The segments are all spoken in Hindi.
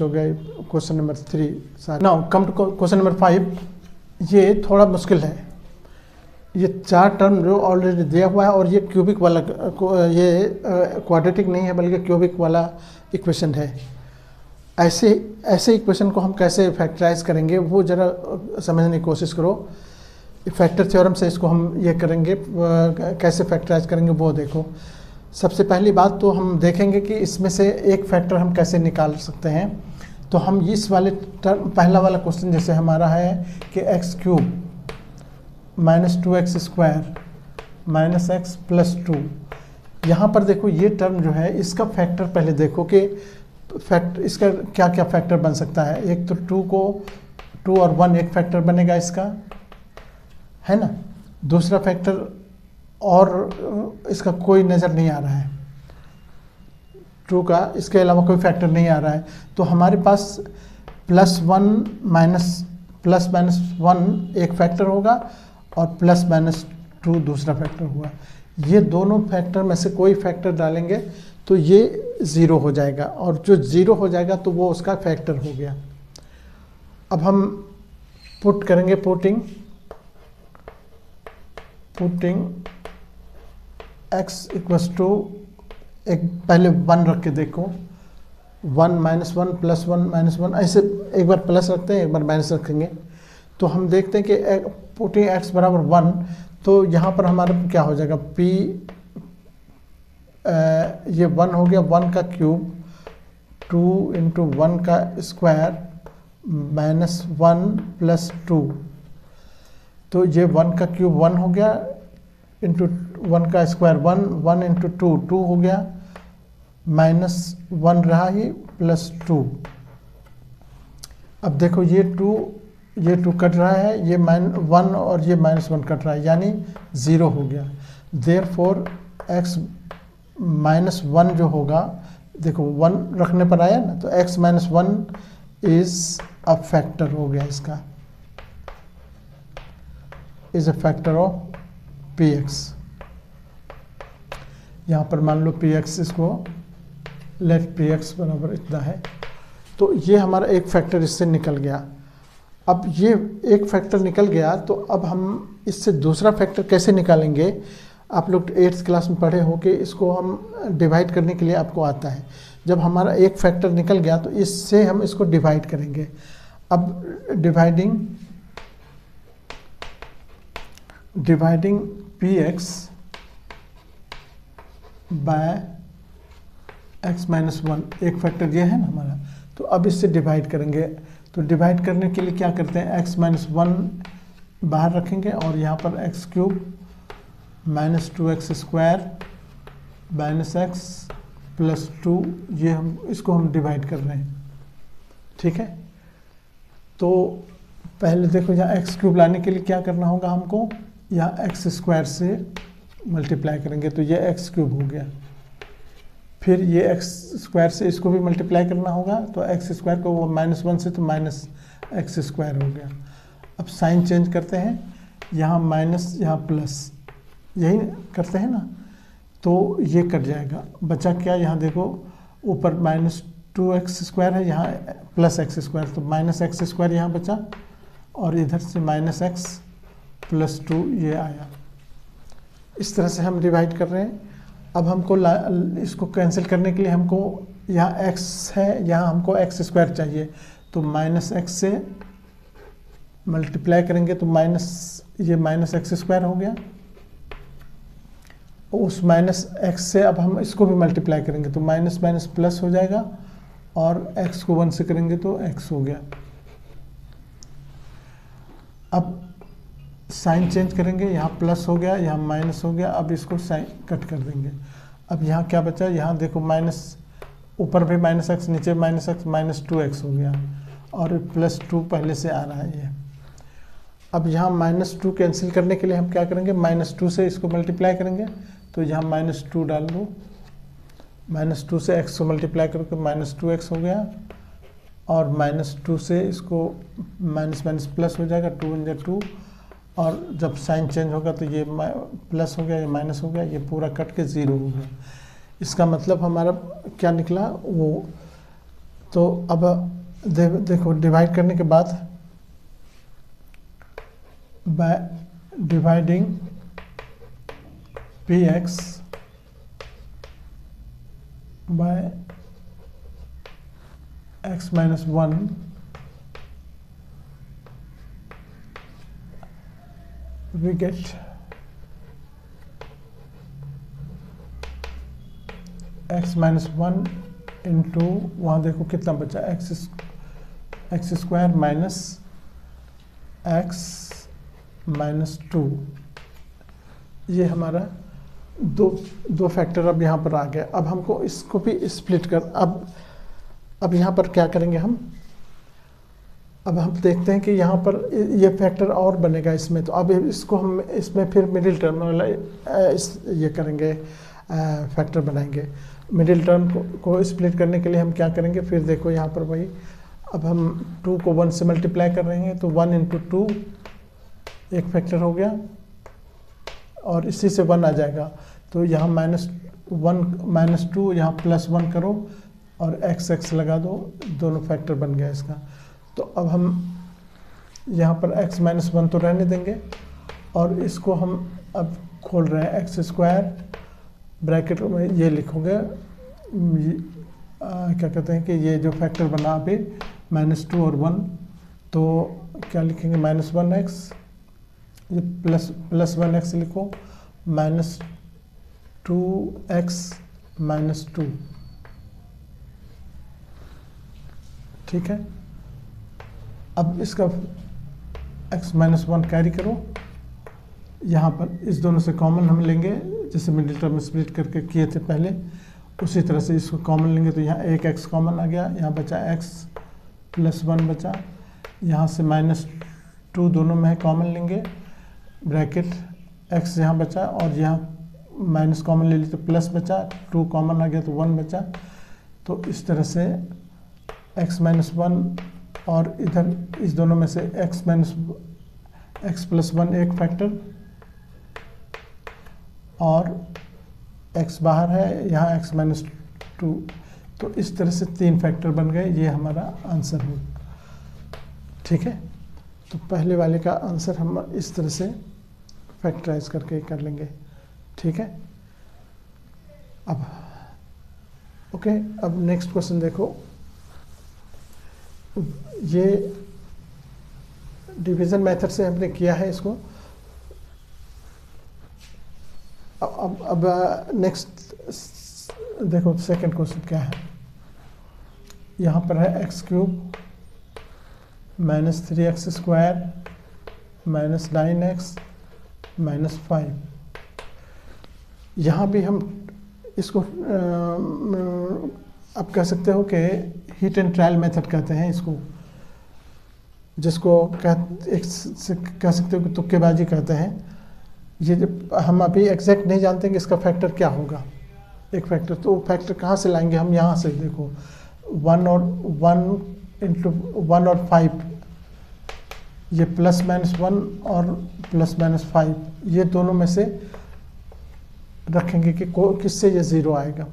फिनिश हो गया question number 3। Now come to question number 5। ये थोड़ा मुश्किल है। ये 4 टर्म जो ऑलरेडी दिया हुआ है और ये क्यूबिक वाला ये क्वाड्रेटिक नहीं है बल्कि क्यूबिक वाला इक्वेशन है। ऐसे इक्वेशन को हम कैसे फैक्टराइज करेंगे वो ज़रा समझने की कोशिश करो। फैक्टर थ्योरम से इसको हम ये करेंगे, कैसे फैक्टराइज करेंगे वो देखो। सबसे पहली बात तो हम देखेंगे कि इसमें से एक फैक्टर हम कैसे निकाल सकते हैं। तो हम इस वाले टर्म, पहला वाला क्वेश्चन जैसे हमारा है कि x³ minus 2x² minus x plus 2, यहाँ पर देखो ये टर्म जो है इसका फैक्टर पहले देखो कि इसका क्या क्या फैक्टर बन सकता है। एक तो 2 को 2 और 1 एक फैक्टर बनेगा इसका, है ना। दूसरा फैक्टर और इसका कोई नज़र नहीं आ रहा है, 2 का इसके अलावा कोई फैक्टर नहीं आ रहा है। तो हमारे पास +1 माइनस +1 एक फैक्टर होगा और +-2 दूसरा फैक्टर होगा। ये दोनों फैक्टर में से कोई फैक्टर डालेंगे तो ये 0 हो जाएगा, और जो 0 हो जाएगा तो वो उसका फैक्टर हो गया। अब हम पुट करेंगे, पुटिंग x इक्वल्स टू, एक पहले 1 रख के देखो, 1 - 1 + 1 - 1, ऐसे एक बार प्लस रखते हैं एक बार माइनस रखेंगे। तो हम देखते हैं कि पुटिंग x बराबर 1, तो यहाँ पर हमारा क्या हो जाएगा, p ये 1 हो गया, 1 का क्यूब 2 × 1 का स्क्वायर -1 + 2, तो ये 1 का क्यूब 1 हो गया इंटू 1 का स्क्वायर 1 × 2 2 हो गया, -1 रहा ही +2। अब देखो ये 2 कट रहा है, ये -1 और ये -1 कट रहा है, यानी 0 हो गया। देयरफॉर x -1 जो होगा, देखो 1 रखने पर आया ना, तो x - 1 इज अ फैक्टर हो गया, इसका is a factor of px। यहाँ पर मान लो px, इसको लेट px बराबर इतना है। तो ये हमारा एक फैक्टर इससे निकल गया। अब ये एक फैक्टर निकल गया, तो अब हम इससे दूसरा फैक्टर कैसे निकालेंगे। आप लोग 8th क्लास में पढ़े हो कि इसको हम डिवाइड करने के लिए आपको आता है। जब हमारा एक फैक्टर निकल गया तो इससे हम इसको डिवाइड करेंगे। अब डिवाइडिंग px बाय x - 1, एक फैक्टर ये है ना हमारा, तो अब इससे डिवाइड करेंगे। तो डिवाइड करने के लिए क्या करते हैं, x - 1 बाहर रखेंगे और यहाँ पर x³ -2x² -x + 2, ये इसको हम डिवाइड कर रहे हैं, ठीक है। तो पहले देखो यहाँ x³ लाने के लिए क्या करना होगा हमको, यहाँ x² से मल्टीप्लाई करेंगे, तो ये x³ हो गया। फिर ये x² से इसको भी मल्टीप्लाई करना होगा, तो x² को वो -1 से तो -x² हो गया। अब साइन चेंज करते हैं, यहाँ माइनस यहाँ प्लस, यही करते हैं ना, तो ये कट जाएगा। बचा क्या, यहाँ देखो ऊपर -2x² है, यहाँ +x², तो -x² यहाँ बचा और इधर से -x + 2 ये आया। इस तरह से हम डिवाइड कर रहे हैं। अब हमको इसको कैंसिल करने के लिए हमको यहाँ x है, यहाँ हमको x² चाहिए, तो -x से मल्टीप्लाई करेंगे तो ये -x² हो गया। उस -x से अब हम इसको भी मल्टीप्लाई करेंगे तो माइनस प्लस हो जाएगा, और x को 1 से करेंगे तो x हो गया। अब साइन चेंज करेंगे, यहाँ प्लस हो गया, यहाँ माइनस हो गया। अब इसको साइन कट कर देंगे। अब यहाँ क्या बचा, यहाँ देखो माइनस, ऊपर भी -x, नीचे -x, -2x हो गया, और +2 पहले से आ रहा है ये। अब यहाँ -2 कैंसिल करने के लिए हम क्या करेंगे, -2 से इसको मल्टीप्लाई करेंगे, तो यहाँ -2 डाल दो, -2 से x को मल्टीप्लाई करके -2x हो गया, और -2 से इसको माइनस प्लस हो जाएगा, 2 × 2, और जब साइन चेंज होगा तो ये प्लस हो गया, ये माइनस हो गया, ये पूरा कट के 0 हो गया। इसका मतलब हमारा क्या निकला, वो तो अब देखो डिवाइड करने के बाद by dividing px by x minus 1 we get x minus 1 into वहाँ देखो कितना बचा x square minus x minus 2। ये हमारा दो फैक्टर अब यहाँ पर आ गया। अब हमको इसको भी स्प्लिट कर अब यहाँ पर क्या करेंगे हम, अब हम देखते हैं कि यहाँ पर ये फैक्टर और बनेगा इसमें, तो अब इसको हम इसमें फिर मिडिल टर्म वाला ये करेंगे, फैक्टर बनाएंगे। मिडिल टर्म को स्प्लिट करने के लिए हम क्या करेंगे, फिर देखो यहाँ पर भाई अब हम 2 को 1 से मल्टीप्लाई कर रहे हैं, तो 1 इंटू 2 एक फैक्टर हो गया और इसी से 1 आ जाएगा। तो यहाँ -2 यहाँ +1 करो और x लगा दो, दोनों फैक्टर बन गया इसका। तो अब हम यहाँ पर x - 1 तो रहने देंगे और इसको हम अब खोल रहे हैं x स्क्वायर ब्रैकेट में ये लिखोगे क्या कहते हैं कि ये जो फैक्टर बना अभी -2 और 1, तो क्या लिखेंगे -1x, ये +1x लिखो, -2x - 2, ठीक है। अब इसका x - 1 कैरी करो, यहाँ पर इस दोनों से कॉमन हम लेंगे, जैसे मिडिल टर्म स्प्लिट करके किए थे पहले, उसी तरह से इसको कॉमन लेंगे। तो यहाँ एक x कॉमन आ गया, यहाँ बचा x + 1 बचा, यहाँ से -2 दोनों में है कॉमन लेंगे, ब्रैकेट x यहाँ बचा और यहाँ माइनस कॉमन ले ली तो प्लस बचा, 2 कॉमन आ गया तो 1 बचा। तो इस तरह से x - 1 और इधर इस दोनों में से x + 1 एक फैक्टर और x बाहर है, यहाँ x - 2, तो इस तरह से 3 फैक्टर बन गए। ये हमारा आंसर हो, ठीक है। तो पहले वाले का आंसर हम इस तरह से फैक्टराइज करके कर लेंगे, ठीक है। अब ओके, अब नेक्स्ट क्वेश्चन देखो, ये डिवीजन मेथड से हमने किया है इसको। अब नेक्स्ट देखो सेकंड क्वेश्चन क्या है। यहाँ पर है x³ - 3x² - 9x - 5। यहाँ भी हम इसको आप कह सकते हो कि हीट एंड ट्रायल मेथड कहते हैं इसको, जिसको कह सकते हो कि तुक्केबाजी कहते हैं। ये जब हम अभी एग्जैक्ट नहीं जानते कि इसका फैक्टर क्या होगा, एक फैक्टर, तो फैक्टर कहाँ से लाएंगे हम, यहाँ से देखो 1 और 5, ये +-1 और +-5, ये दोनों में से रखेंगे कि किससे ये 0 आएगा।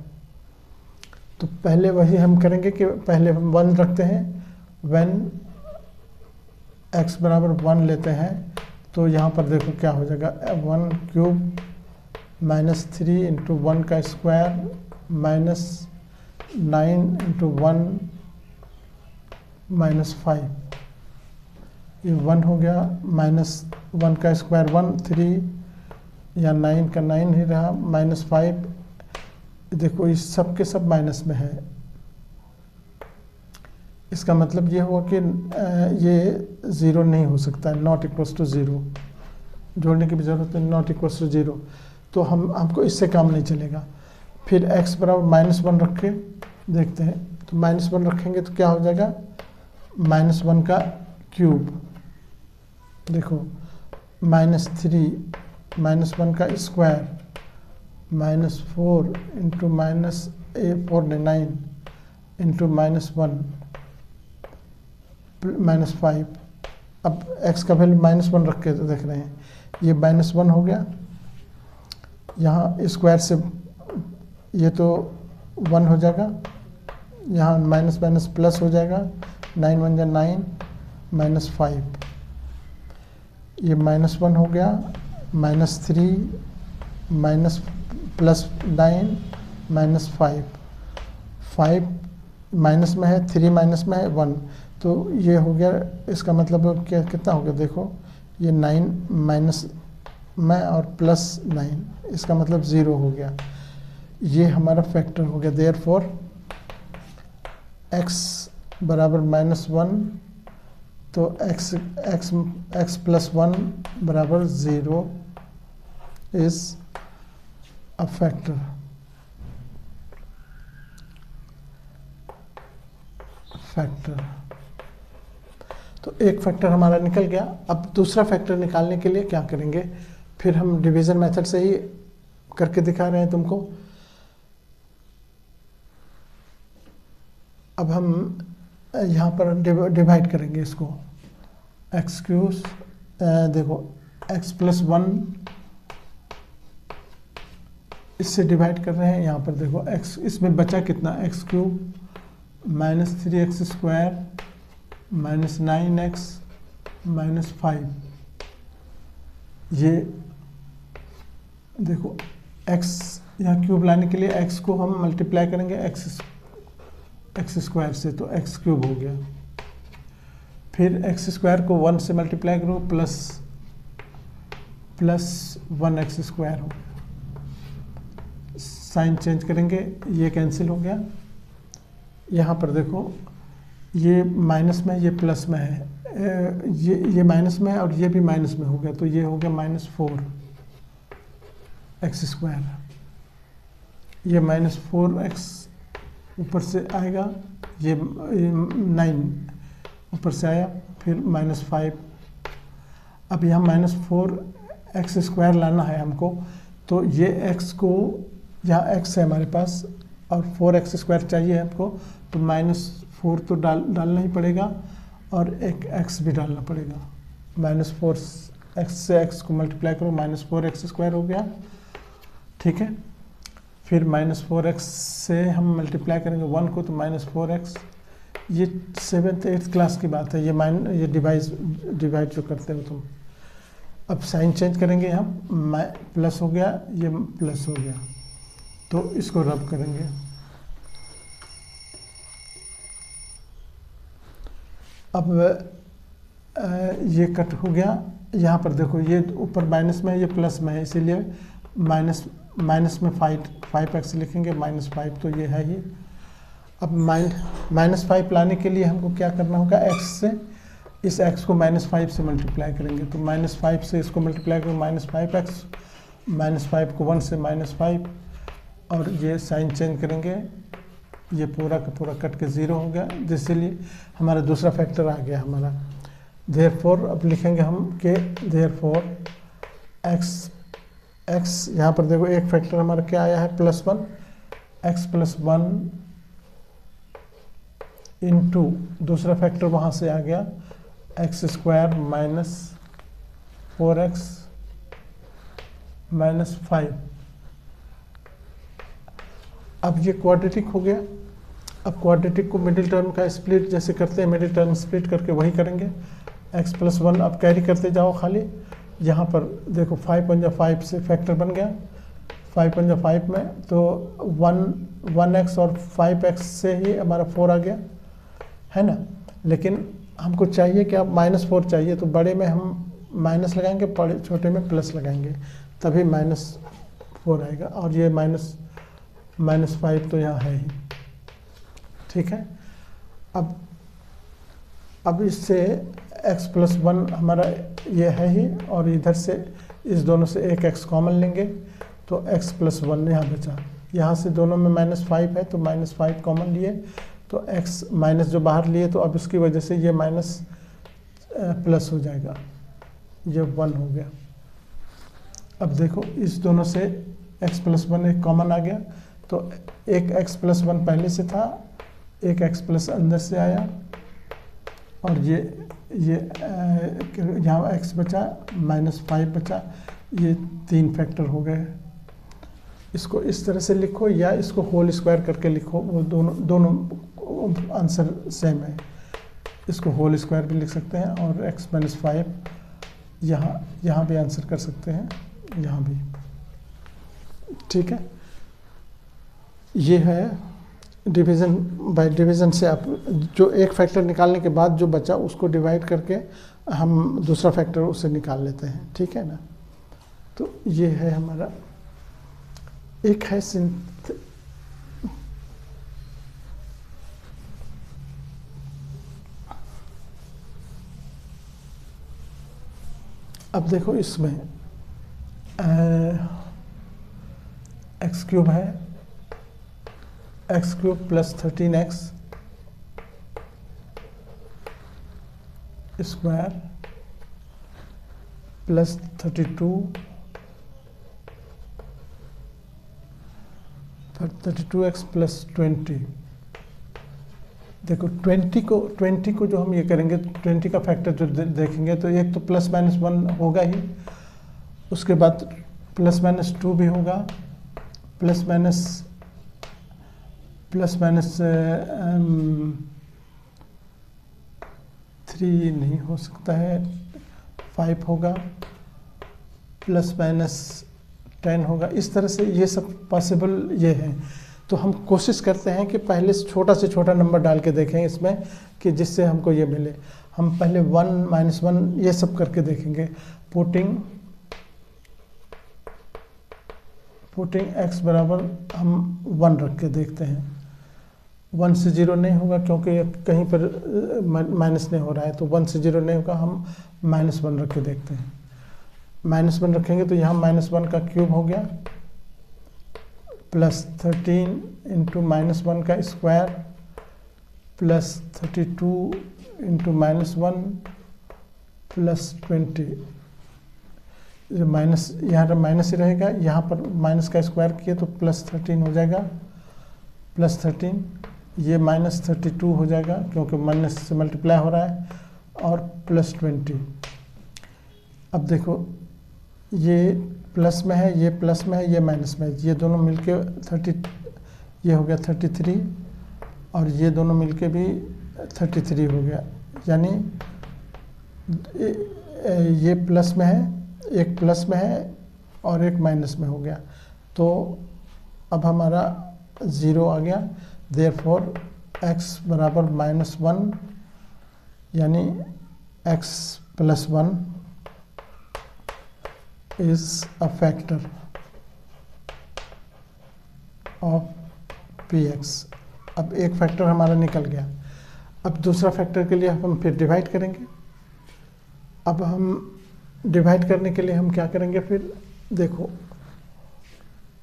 तो पहले वही हम करेंगे कि पहले हम 1 रखते हैं, व्हेन x = 1 लेते हैं, तो यहाँ पर देखो क्या हो जाएगा, 1³ - 3 × 1 का स्क्वायर -9 × 1 - 5, ये 1 हो गया, -1 का स्क्वायर 1, 3 या 9 का 9 ही रहा, -5, देखो इस सब के सब माइनस में है। इसका मतलब ये हुआ कि ये 0 नहीं हो सकता है, नॉट इक्वल्स टू 0, जोड़ने की भी जरूरत है, नॉट इक्वल्स टू 0, तो हमको इससे काम नहीं चलेगा। फिर x = -1 रख के देखते हैं, तो -1 रखेंगे तो क्या हो जाएगा, -1 का क्यूब, देखो -3 -1 का स्क्वायर -4 × -4 9 × -1 -5। अब x का वैल्यू -1 रख के देख रहे हैं, ये -1 हो गया, यहाँ स्क्वायर से ये तो 1 हो जाएगा, यहाँ माइनस माइनस प्लस हो जाएगा, 9 1 जा 9 -5, ये -1 हो गया, -3 माइनस प्लस 9 -5, 5 माइनस में है, 3 माइनस में है 1, तो ये हो गया, इसका मतलब क्या कितना हो गया देखो, ये 9 माइनस में और प्लस 9, इसका मतलब 0 हो गया, ये हमारा फैक्टर हो गया। देयरफॉर x बराबर -1, तो x प्लस 1 बराबर 0 इज अ फैक्टर। तो एक फैक्टर हमारा निकल गया। अब दूसरा फैक्टर निकालने के लिए क्या करेंगे, फिर हम डिवीजन मेथड से ही करके दिखा रहे हैं तुमको। अब हम यहाँ पर डिवाइड करेंगे इसको, एक्स क्यूब, देखो x प्लस 1 इससे डिवाइड कर रहे हैं, यहाँ पर देखो x, इसमें बचा कितना, x cube -3x square -9x -5, ये देखो x यहाँ क्यूब लाने के लिए x को हम मल्टीप्लाई करेंगे एक्स स्क्वायर से, तो एक्स क्यूब हो गया, फिर एक्स स्क्वायर को 1 से मल्टीप्लाई करो प्लस 1x स्क्वायर हो, साइन चेंज करेंगे, ये कैंसिल हो गया। यहाँ पर देखो ये माइनस में, ये प्लस में है, ये माइनस में है और ये भी माइनस में हो गया, तो ये हो गया -4x स्क्वायर, ये -4x ऊपर से आएगा, ये 9 ऊपर से आया, फिर -5, अब यहाँ -4x स्क्वायर लाना है हमको, तो ये x को, यहाँ x है हमारे पास और 4x स्क्वायर चाहिए हमको, तो -4 तो डालना ही पड़ेगा और एक x भी डालना पड़ेगा, -4x से x को मल्टीप्लाई करो, -4x स्क्वायर हो गया, ठीक है। फिर -4x से हम मल्टीप्लाई करेंगे 1 को, तो -4x, ये 7th 8th क्लास की बात है, ये डिवाइड जो करते हो तुम। अब साइन चेंज करेंगे, यहाँ प्लस हो गया, ये प्लस हो गया, तो इसको रब करेंगे, अब ये कट हो गया। यहाँ पर देखो ये ऊपर माइनस में है, ये प्लस में है, इसीलिए माइनस में 5x लिखेंगे, -5, तो ये है ही। अब -5 लाने के लिए हमको क्या करना होगा, x से इस x को -5 से मल्टीप्लाई करेंगे, तो -5 से इसको मल्टीप्लाई करेंगे, -5x, -5 को 1 से -5, और ये साइन चेंज करेंगे, ये पूरा का पूरा कट के 0 हो गया, इसीलिए हमारा दूसरा फैक्टर आ गया हमारा। देयरफॉर अब लिखेंगे हम कि देयरफॉर x यहाँ पर देखो एक फैक्टर हमारा क्या आया है, +1, x + 1 इंटू दूसरा फैक्टर वहाँ से आ गया, x² -4x -5। अब ये क्वाड्रेटिक हो गया। अब क्वाड्रेटिक को मिडिल टर्म का स्प्लिट जैसे करते हैं, मिडिल टर्म स्प्लिट करके वही करेंगे, x + 1 अब कैरी करते जाओ खाली। यहाँ पर देखो 5 × 5 से फैक्टर बन गया, 5 × 5 में तो 1x और 5x से ही हमारा 4 आ गया है ना। लेकिन हमको चाहिए कि अब -4 चाहिए, तो बड़े में हम माइनस लगाएंगे, बड़े छोटे में प्लस लगाएंगे, तभी -4 आएगा, और ये -5 तो यहाँ है ही, ठीक है। अब इससे x + 1 हमारा ये है ही, और इधर से इस दोनों से एक x कॉमन लेंगे, तो x + 1 यहाँ बचा। यहाँ से दोनों में -5 है, तो -5 कॉमन लिए, तो x माइनस जो बाहर लिए, तो अब इसकी वजह से ये माइनस प्लस हो जाएगा, ये 1 हो गया। अब देखो इस दोनों से x + 1 एक कॉमन आ गया, तो एक x + 1 पहले से था, एक x+ अंदर से आया, और ये यहाँ x बचा, -5 बचा, ये 3 फैक्टर हो गए। इसको इस तरह से लिखो या इसको होल स्क्वायर करके लिखो, वो दोनों आंसर सेम है। इसको होल स्क्वायर भी लिख सकते हैं और x माइनस 5 यहाँ भी आंसर कर सकते हैं, यहाँ भी। ठीक है, ये है डिवीज़न बाय डिवीज़न से आप जो एक फैक्टर निकालने के बाद जो बचा उसको डिवाइड करके हम दूसरा फैक्टर उससे निकाल लेते हैं। ठीक है ना, तो ये है हमारा एक है अब देखो इसमें एक्स क्यूब है, x cube plus 13x square plus 32x plus 20। देखो 20 को जो हम ये करेंगे, 20 का फैक्टर जो देखेंगे तो एक तो प्लस माइनस 1 होगा ही, उसके बाद प्लस माइनस 2 भी होगा, प्लस माइनस 3 नहीं हो सकता है, 5 होगा, प्लस माइनस 10 होगा। इस तरह से ये सब पॉसिबल ये है। तो हम कोशिश करते हैं कि पहले छोटा से छोटा नंबर डाल के देखें इसमें कि जिससे हमको ये मिले। हम पहले 1 माइनस 1 ये सब करके देखेंगे। पुटिंग x बराबर हम 1 रख के देखते हैं। 1 से 0 नहीं होगा क्योंकि कहीं पर माइनस नहीं हो रहा है, तो 1 से 0 नहीं होगा, हम -1 रख के देखते हैं। -1 रखेंगे तो यहाँ -1 का क्यूब हो गया, प्लस 13 इंटू -1 का square plus 32 into -1 plus 20। Minus यहाँ माइनस ही रहेगा, यहाँ पर माइनस का स्क्वायर किए तो प्लस 13 हो जाएगा, प्लस 13, ये -32 हो जाएगा क्योंकि माइनस से मल्टीप्लाई हो रहा है, और प्लस 20। अब देखो ये प्लस में है, ये प्लस में है, ये माइनस में है, ये दोनों मिलके 30, ये हो गया 33, और ये दोनों मिलके भी 33 हो गया। यानी ये प्लस में है, एक प्लस में है और एक माइनस में हो गया, तो अब हमारा 0 आ गया। देयरफॉर x बराबर -1 यानी x plus 1 is a factor of px। अब एक फैक्टर हमारा निकल गया। अब दूसरा फैक्टर के लिए हम फिर डिवाइड करेंगे। अब हम डिवाइड करने के लिए हम क्या करेंगे, फिर देखो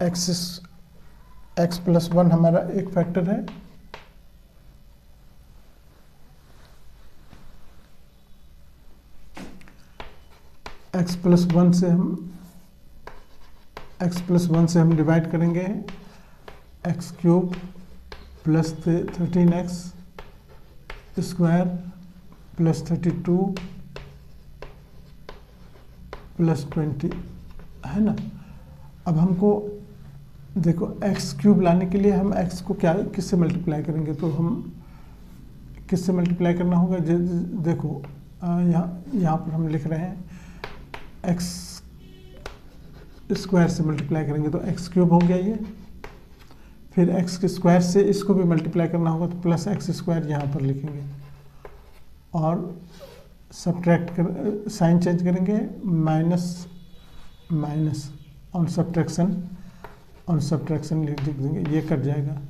x प्लस 1 हमारा एक फैक्टर है, x प्लस 1 से हम डिवाइड करेंगे x cube plus 13x square plus 32 plus 20, है ना। अब हमको देखो एक्स क्यूब लाने के लिए हम एक्स को किससे मल्टीप्लाई करेंगे, तो हम किससे मल्टीप्लाई करना होगा। देखो यहाँ पर हम लिख रहे हैं एक्स स्क्वायर से मल्टीप्लाई करेंगे तो एक्स क्यूब हो गया ये, फिर एक्स के स्क्वायर से इसको भी मल्टीप्लाई करना होगा तो प्लस एक्स स्क्वायर यहाँ पर लिखेंगे, और सब्ट्रैक्ट कर साइन चेंज करेंगे, माइनस ऑन सब्ट्रैक्शन लिख देंगे, ये कट जाएगा।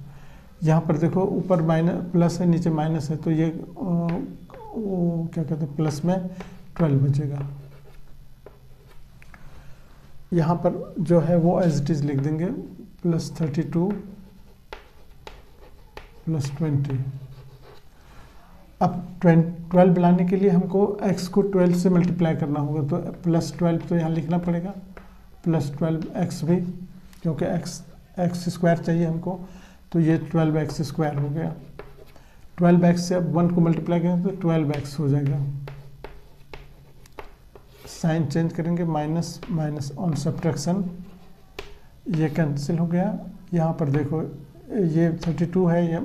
यहाँ पर देखो ऊपर माइनस प्लस है, नीचे माइनस है, तो ये वो क्या कहते हैं प्लस में 12 बचेगा। यहाँ पर जो है वो एज इट इज़ लिख देंगे, प्लस 32 प्लस 20। अब 12 लाने के लिए हमको x को 12 से मल्टीप्लाई करना होगा, तो प्लस 12 तो यहाँ लिखना पड़ेगा, प्लस 12x भी, क्योंकि x स्क्वायर चाहिए हमको, तो ये 12x स्क्वायर हो गया। 12x से अब 1 को मल्टीप्लाई करें तो 12x हो जाएगा। साइन चेंज करेंगे, माइनस ऑन सब्ट्रैक्शन, ये कैंसिल हो गया। यहाँ पर देखो ये 32 है, ये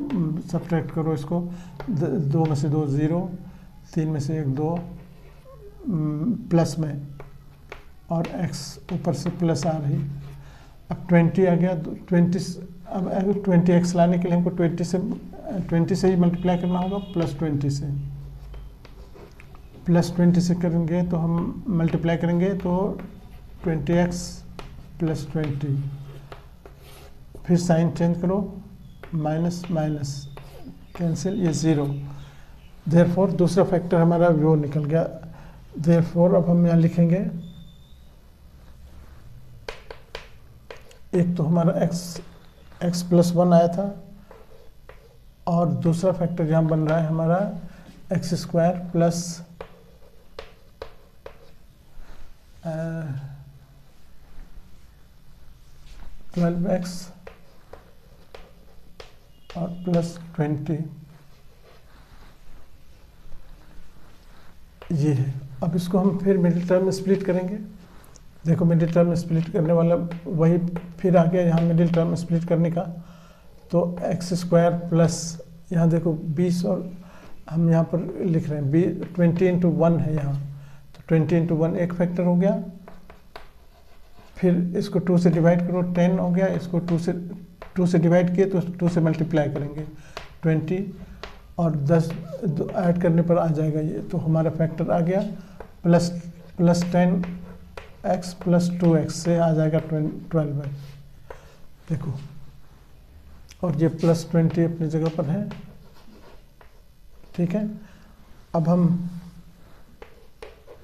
सब्ट्रैक्ट करो इसको, 2 में से 2 0, 3 में से 1 2, प्लस में, और x ऊपर से प्लस आ रही। अब 20 आ गया, 20, अब 20x लाने के लिए हमको 20 से ही मल्टीप्लाई करना होगा, प्लस 20 से। प्लस 20 से करेंगे तो हम मल्टीप्लाई करेंगे तो 20x प्लस 20, फिर साइन चेंज करो, माइनस माइनस कैंसिल, ये 0। देयरफॉर दूसरा फैक्टर हमारा वो निकल गया। देयरफॉर अब हम यहाँ लिखेंगे, एक तो हमारा x प्लस 1 आया था, और दूसरा फैक्टर यहाँ बन रहा है हमारा x स्क्वायर प्लस 12x और प्लस 20, ये है। अब इसको हम फिर मिडिल टर्म में स्प्लिट करेंगे। देखो मिडिल टर्म में स्प्लिट करने वाला वही फिर आ गया यहाँ मिडिल टर्म में स्प्लिट करने का, तो एक्स स्क्वायर प्लस, यहाँ देखो 20 और हम यहाँ पर लिख रहे हैं 20 इंटू 1 है यहाँ, तो 20 इंटू 1 एक फैक्टर हो गया, फिर इसको 2 से डिवाइड करो 10 हो गया, इसको 2 से डिवाइड किए तो 2 से मल्टीप्लाई करेंगे 20, और 10 ऐड करने पर आ जाएगा ये, तो हमारा फैक्टर आ गया प्लस 10 x प्लस 2x से आ जाएगा 12x। देखो, और ये प्लस 20 अपनी जगह पर है, ठीक है। अब हम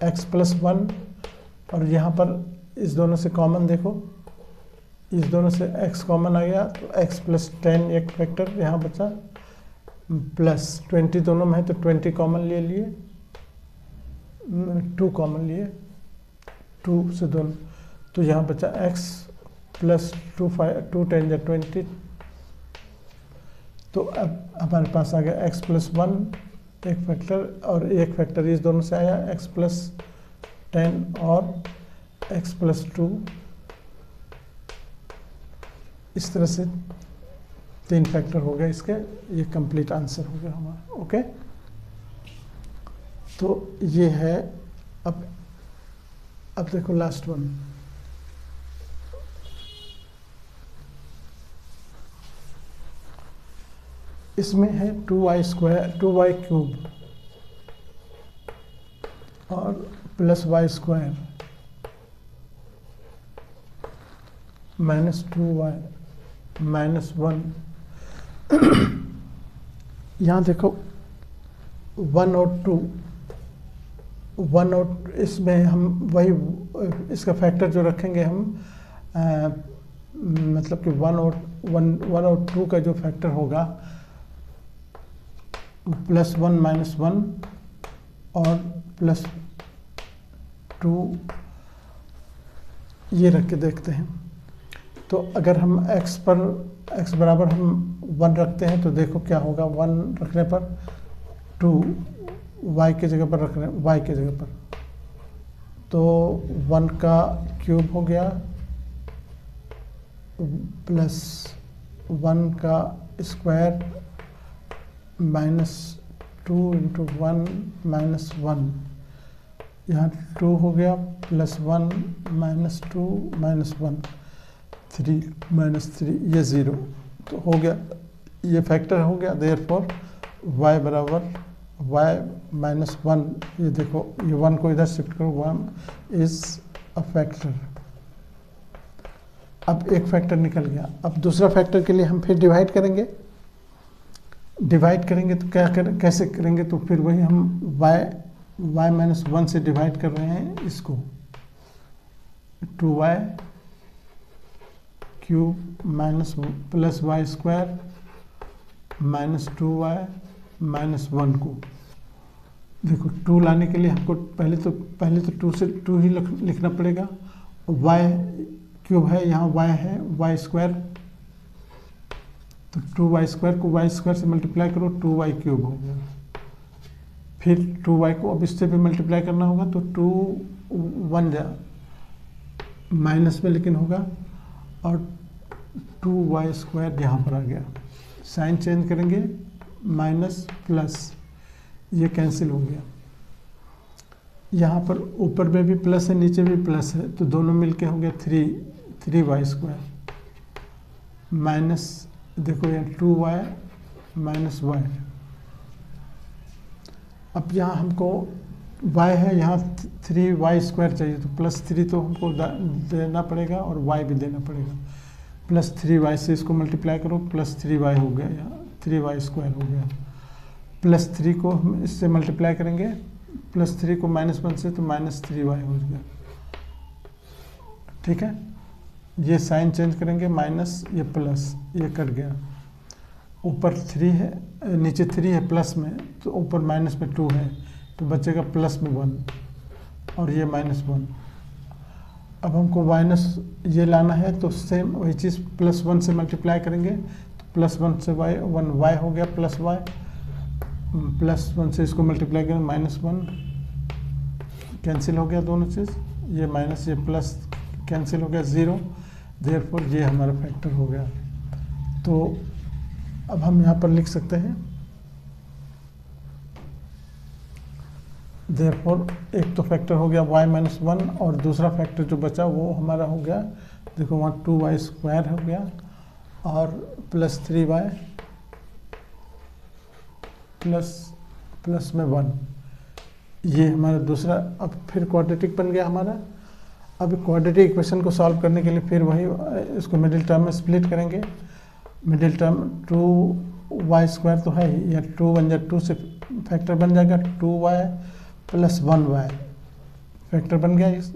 x प्लस 1, और यहाँ पर इस दोनों से कॉमन देखो, इस दोनों से x कॉमन आ गया, तो x प्लस 10 एक फैक्टर यहाँ बचा, प्लस 20 दोनों में है तो 20 कॉमन ले लिए, 2 कॉमन लिए, 2 से दोनों, तो यहाँ बचा x प्लस 2 10 या 20, तो अब हमारे पास आ गया x प्लस 1 एक फैक्टर, और एक फैक्टर इस दोनों से आया x प्लस 10 और x प्लस 2, इस तरह से 3 फैक्टर हो गए इसके, ये कंप्लीट आंसर हो गया हमारा। ओके, तो ये है। अब देखो लास्ट वन, इसमें है 2y स्क्वायर 2y क्यूब और plus y square minus 2y minus 1। यहाँ देखो 1 और 2, 1 और इसमें हम वही इसका फैक्टर जो रखेंगे हम, मतलब कि 1 और 2 का जो फैक्टर होगा प्लस 1 माइनस 1 और प्लस 2, ये रख के देखते हैं। तो अगर हम x बराबर हम 1 रखते हैं तो देखो क्या होगा, 1 रखने पर 2 y के जगह पर रख रहे हैं, y के जगह पर, तो 1 का क्यूब हो गया प्लस 1 का स्क्वायर माइनस 2 इंटू 1 माइनस 1, यहाँ 2 हो गया प्लस 1 माइनस 2 माइनस 1, 3 माइनस 3, ये 0, तो हो गया, ये फैक्टर हो गया। देयरफॉर y बराबर y माइनस 1, ये देखो ये 1 को इधर शिफ्ट करो, 1 इज अ फैक्टर। अब एक फैक्टर निकल गया। अब दूसरा फैक्टर के लिए हम फिर डिवाइड करेंगे तो कैसे करेंगे, तो फिर वही हम y माइनस 1 से डिवाइड कर रहे हैं इसको, 2y cube minus plus y square minus 2y minus 1 को। देखो 2 लाने के लिए हमको पहले तो 2 से 2 ही लिखना पड़ेगा, y क्यूब है, यहाँ y है, y स्क्वायर, तो 2y स्क्वायर को y स्क्वायर से मल्टीप्लाई करो, 2y क्यूब हो गया। फिर 2y को अब इससे भी मल्टीप्लाई करना होगा, तो 2 1 जा माइनस में लेकिन होगा, और 2y² यहाँ पर आ गया, साइन चेंज करेंगे माइनस प्लस, ये कैंसिल हो गया। यहाँ पर ऊपर में भी प्लस है नीचे भी प्लस है, तो दोनों मिलके हो गया 3y² माइनस, देखो यहाँ 2y माइनस y। अब यहाँ हमको y है, यहाँ 3y² चाहिए, तो +3 तो हमको देना पड़ेगा और y भी देना पड़ेगा। +3y से इसको मल्टीप्लाई करो, +3y हो गया, यहाँ 3y² हो गया। +3 को हम इससे मल्टीप्लाई करेंगे, +3 को -1 से, तो -3y हो गया। ठीक है, ये साइन चेंज करेंगे, माइनस ये प्लस, ये कट गया। ऊपर 3 है, नीचे 3 है प्लस में, तो ऊपर माइनस में 2 है, तो बचेगा प्लस में 1 और ये -1। अब हमको माइनस ये लाना है, तो सेम वही चीज़ +1 से मल्टीप्लाई करेंगे, तो +1 से y हो गया, प्लस y, +1 से इसको मल्टीप्लाई करें -1, कैंसिल हो गया दोनों चीज़, ये माइनस ये प्लस कैंसिल हो गया 0, देयरफॉर ये हमारा फैक्टर हो गया। तो अब हम यहाँ पर लिख सकते हैं, देयरफॉर एक तो फैक्टर हो गया y-1 और दूसरा फैक्टर जो बचा वो हमारा हो गया, देखो वहाँ 2y² हो गया और +3y प्लस में 1, ये हमारा दूसरा। अब फिर क्वाड्रेटिक बन गया हमारा। अब क्वाड्रेटिक इक्वेशन को सॉल्व करने के लिए फिर वही इसको मिडिल टर्म में स्प्लिट करेंगे। मिडिल टर्म 2y² तो है ही, या 2 बन जाए, 2 से फैक्टर बन जाएगा 2y + 1y, फैक्टर बन गया इस।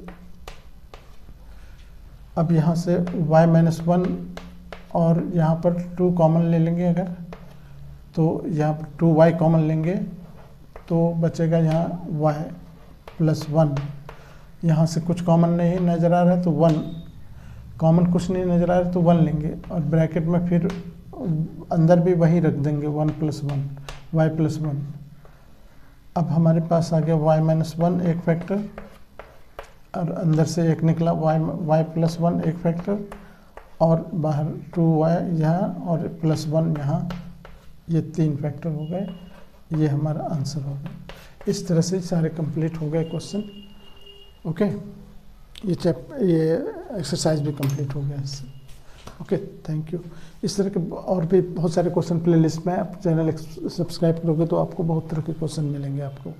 अब यहाँ से y-1 और यहाँ पर 2 कॉमन ले लेंगे अगर, तो यहाँ पर 2y कॉमन लेंगे तो बचेगा यहाँ y + 1। यहाँ से कुछ कॉमन नहीं नज़र आ रहा है तो 1, कॉमन कुछ नहीं नज़र आ रहा है तो 1 लेंगे, और ब्रैकेट में फिर अंदर भी वही रख देंगे 1 + 1, y + 1। अब हमारे पास आ गया y-1 एक फैक्टर, और अंदर से एक निकला y + 1 एक फैक्टर, और बाहर 2y यहाँ और +1 यहाँ, ये 3 फैक्टर हो गए। ये हमारा आंसर हो गया। इस तरह से सारे कंप्लीट हो गए क्वेश्चन। ओके, ये एक्सरसाइज भी कंप्लीट हो गया इससे। Okay, thank you. इस तरह के और भी बहुत सारे क्वेश्चन प्ले लिस्ट में, आप चैनल सब्सक्राइब करोगे तो आपको बहुत तरह के क्वेश्चन मिलेंगे आपको।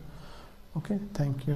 Okay, thank you.